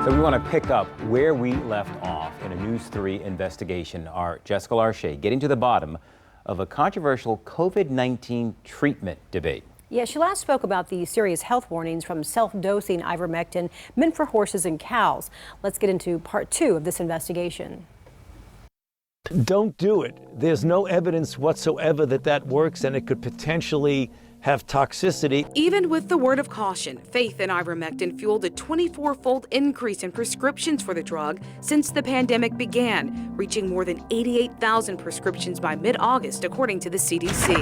So we want to pick up where we left off in a News 3 investigation. Our Jessica Larche getting to the bottom of a controversial COVID-19 treatment debate. Yeah, she last spoke about the serious health warnings from self-dosing ivermectin meant for horses and cows. Let's get into part 2 of this investigation. Don't do it. There's no evidence whatsoever that that works, and it could potentially have toxicity. Even with the word of caution, faith in ivermectin fueled a 24-fold increase in prescriptions for the drug since the pandemic began, reaching more than 88,000 prescriptions by mid-August, according to the CDC.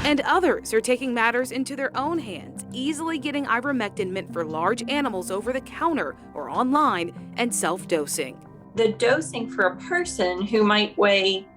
And others are taking matters into their own hands, easily getting ivermectin meant for large animals over the counter or online and self-dosing. The dosing for a person who might weigh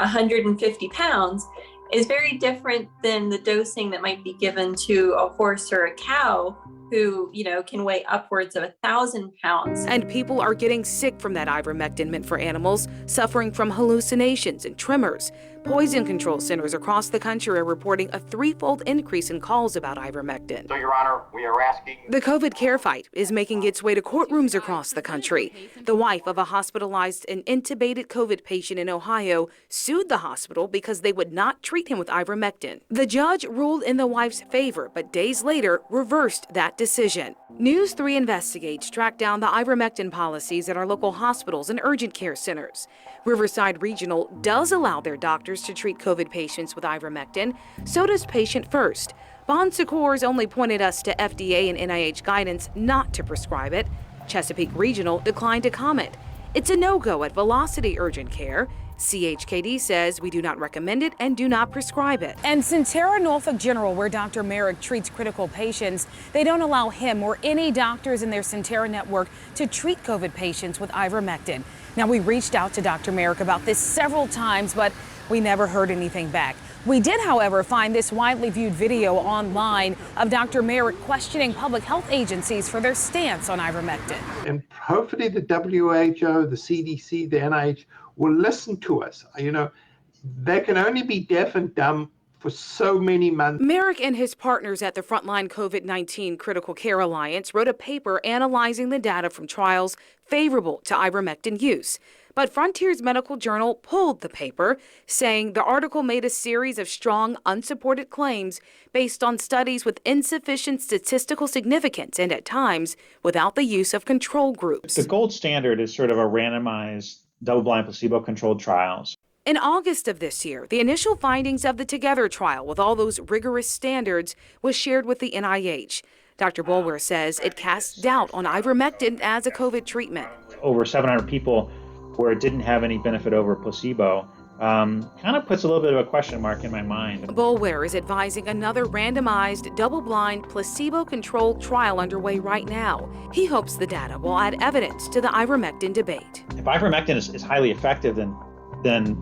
150 pounds is very different than the dosing that might be given to a horse or a cow who, can weigh upwards of 1,000 pounds. And people are getting sick from that ivermectin meant for animals, suffering from hallucinations and tremors. Poison control centers across the country are reporting a 3-fold increase in calls about ivermectin. So, Your Honor, we are asking... The COVID care fight is making its way to courtrooms across the country. The wife of a hospitalized and intubated COVID patient in Ohio sued the hospital because they would not treat him with ivermectin. The judge ruled in the wife's favor, but days later reversed that decision. News 3 Investigates tracked down the ivermectin policies at our local hospitals and urgent care centers. Riverside Regional does allow their doctors to treat COVID patients with ivermectin. So does Patient First. Bon Secours only pointed us to FDA and NIH guidance not to prescribe it. Chesapeake Regional declined to comment. It's a no-go at Velocity Urgent Care. CHKD says we do not recommend it and do not prescribe it. And Centera Norfolk General, where Dr. Merrick treats critical patients, they don't allow him or any doctors in their Centera network to treat COVID patients with ivermectin. Now, we reached out to Dr. Merrick about this several times, but we never heard anything back. We did, however, find this widely viewed video online of Dr. Merrick questioning public health agencies for their stance on ivermectin. And hopefully the WHO, the CDC, the NIH will listen to us. They can only be deaf and dumb for so many months. Merrick and his partners at the Frontline COVID-19 Critical Care Alliance wrote a paper analyzing the data from trials favorable to ivermectin use. But Frontier's Medical Journal pulled the paper, saying the article made a series of strong, unsupported claims based on studies with insufficient statistical significance and, at times, without the use of control groups. The gold standard is sort of a randomized, double-blind, placebo-controlled trials. In August of this year, the initial findings of the Together trial with all those rigorous standards was shared with the NIH. Dr. Boulware says it casts doubt on ivermectin as a COVID treatment. Over 700 people where it didn't have any benefit over placebo kind of puts a little bit of a question mark in my mind. Boulware is advising another randomized, double-blind, placebo-controlled trial underway right now. He hopes the data will add evidence to the ivermectin debate. If ivermectin is highly effective, then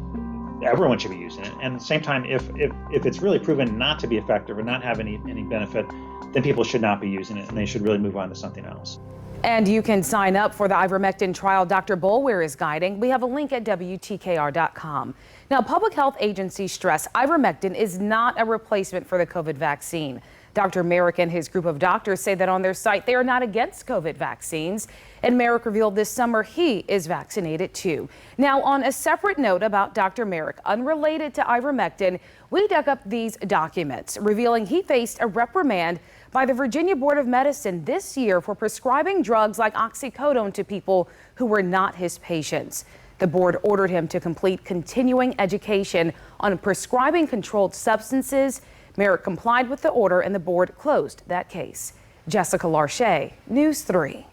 everyone should be using it. And at the same time, if it's really proven not to be effective or not have any benefit, then people should not be using it and they should really move on to something else. And you can sign up for the ivermectin trial Dr. Boulware is guiding. We have a link at WTKR.com. Now, public health agencies stress ivermectin is not a replacement for the COVID vaccine. Dr. Merrick and his group of doctors say that on their site they are not against COVID vaccines. And Merrick revealed this summer he is vaccinated too. Now, on a separate note about Dr. Merrick, unrelated to ivermectin, we dug up these documents revealing he faced a reprimand by the Virginia Board of Medicine this year for prescribing drugs like oxycodone to people who were not his patients. The board ordered him to complete continuing education on prescribing controlled substances. Merrick complied with the order and the board closed that case. Jessica Larche, News 3.